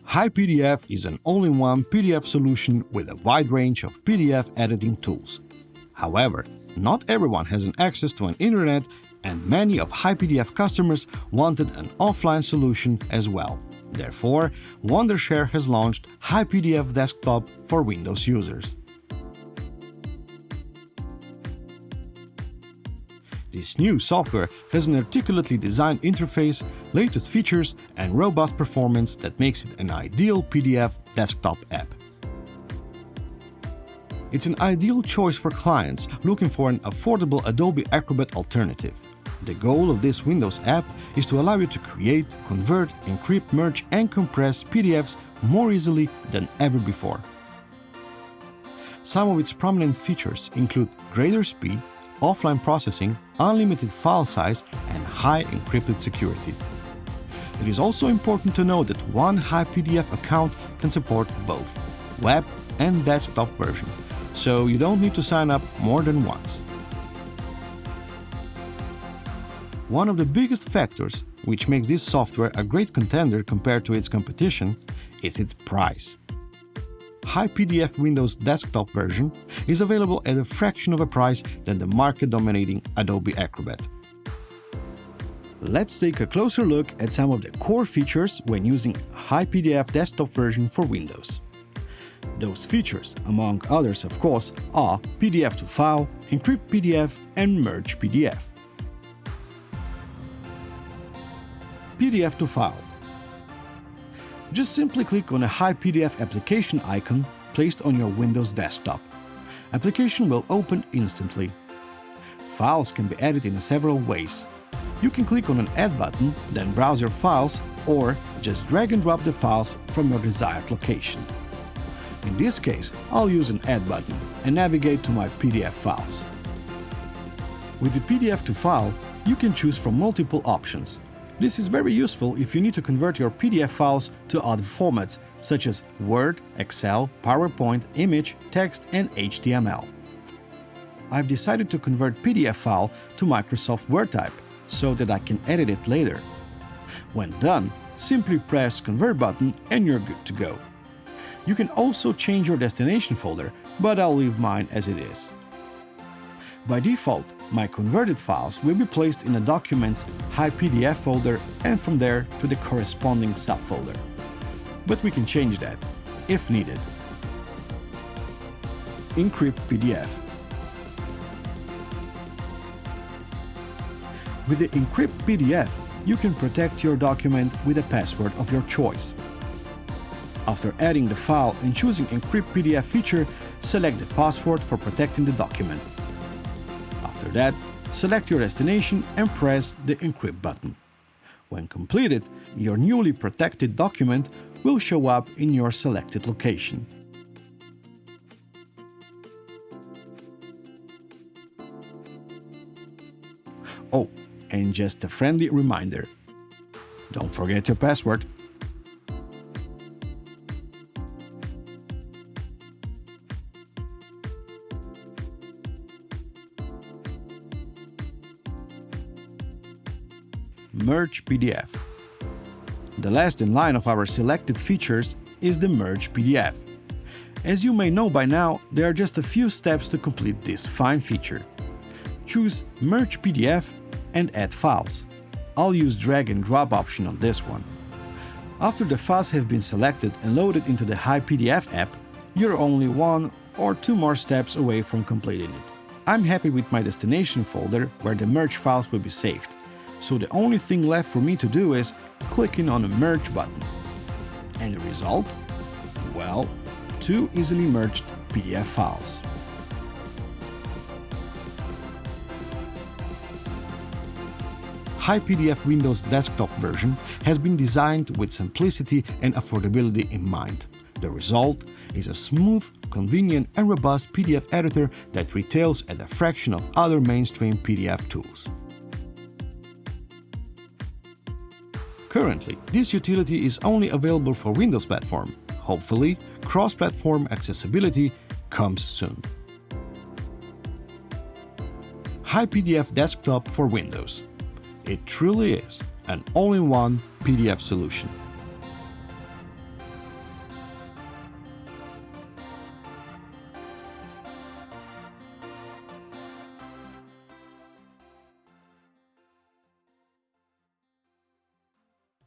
HiPDF is an all-in-one PDF solution with a wide range of PDF editing tools. However, not everyone has an access to an internet, and many of HiPDF customers wanted an offline solution as well. Therefore, Wondershare has launched HiPDF Desktop for Windows users. This new software has an articulately designed interface, latest features, and robust performance that makes it an ideal PDF desktop app. It's an ideal choice for clients looking for an affordable Adobe Acrobat alternative. The goal of this Windows app is to allow you to create, convert, encrypt, merge, and compress PDFs more easily than ever before. Some of its prominent features include greater speed, offline processing, unlimited file size, and high encrypted security. It is also important to note that one HiPDF account can support both web and desktop version, so you don't need to sign up more than once. One of the biggest factors which makes this software a great contender compared to its competition is its price. HiPDF Windows desktop version is available at a fraction of a price than the market-dominating Adobe Acrobat. Let's take a closer look at some of the core features when using HiPDF desktop version for Windows. Those features, among others of course, are PDF to file, Encrypt PDF, and Merge PDF. PDF to file. Just simply click on a HiPDF application icon placed on your Windows desktop. Application will open instantly. Files can be added in several ways. You can click on an Add button, then browse your files, or just drag and drop the files from your desired location. In this case, I'll use an Add button and navigate to my PDF files. With the PDF to file, you can choose from multiple options. This is very useful if you need to convert your PDF files to other formats, such as Word, Excel, PowerPoint, image, text, and HTML. I've decided to convert PDF file to Microsoft Word type, so that I can edit it later. When done, simply press Convert button and you're good to go. You can also change your destination folder, but I'll leave mine as it is. By default, my converted files will be placed in a Documents HiPDF folder and from there to the corresponding subfolder. But we can change that, if needed. Encrypt PDF. With the Encrypt PDF, you can protect your document with a password of your choice. After adding the file and choosing Encrypt PDF feature, select the password for protecting the document. After that, select your destination and press the Encrypt button. When completed, your newly protected document will show up in your selected location. Oh, and just a friendly reminder, don't forget your password. Merge PDF. The last in line of our selected features is the Merge PDF. As you may know by now, there are just a few steps to complete this fine feature. Choose Merge PDF and add files. I'll use drag and drop option on this one. After the files have been selected and loaded into the HiPDF app, you're only one or two more steps away from completing it. I'm happy with my destination folder where the merge files will be saved. So the only thing left for me to do is clicking on the Merge button. And the result? Well, two easily merged PDF files. HiPDF Windows desktop version has been designed with simplicity and affordability in mind. The result is a smooth, convenient, and robust PDF editor that retails at a fraction of other mainstream PDF tools. Currently, this utility is only available for Windows platform. Hopefully, cross-platform accessibility comes soon. HiPDF Desktop for Windows. It truly is an all-in-one PDF solution.